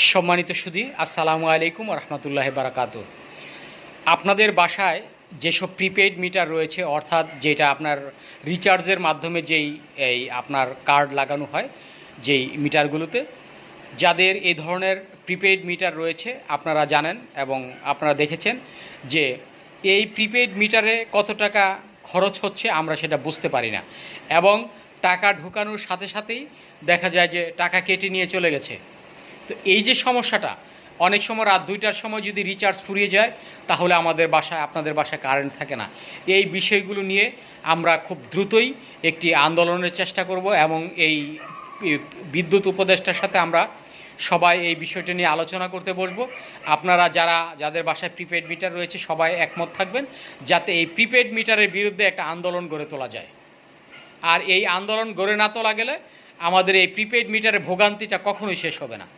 সম্মানিত সুধী, আসসালামু আলাইকুম রহমতুল্লাহ বারাকাতু। আপনাদের বাসায় যেসব প্রিপেইড মিটার রয়েছে, অর্থাৎ যেটা আপনার রিচার্জের মাধ্যমে এই আপনার কার্ড লাগানো হয় যেই মিটারগুলোতে, যাদের এই ধরনের প্রিপেইড মিটার রয়েছে আপনারা জানেন এবং আপনারা দেখেছেন যে এই প্রিপেইড মিটারে কত টাকা খরচ হচ্ছে আমরা সেটা বুঝতে পারি না, এবং টাকা ঢোকানোর সাথে সাথেই দেখা যায় যে টাকা কেটে নিয়ে চলে গেছে। তো এই যে সমস্যাটা, অনেক সময় রাত 2টার সময় যদি রিচার্জ ফুরিয়ে যায় তাহলে আমাদের বাসায়, আপনাদের বাসায় কারেন্ট থাকে না। এই বিষয়গুলো নিয়ে আমরা খুব দ্রুতই একটি আন্দোলনের চেষ্টা করব এবং এই বিদ্যুৎ উপদেষ্টার সাথে আমরা সবাই এই বিষয়টা নিয়ে আলোচনা করতে বসবো। আপনারা যাদের বাসায় প্রিপেড মিটার রয়েছে সবাই একমত থাকবেন যাতে এই প্রিপেড মিটারের বিরুদ্ধে একটা আন্দোলন গড়ে তোলা যায়। আর এই আন্দোলন গড়ে না তোলা গেলে আমাদের এই প্রিপেড মিটারের ভোগান্তিটা কখনোই শেষ হবে না।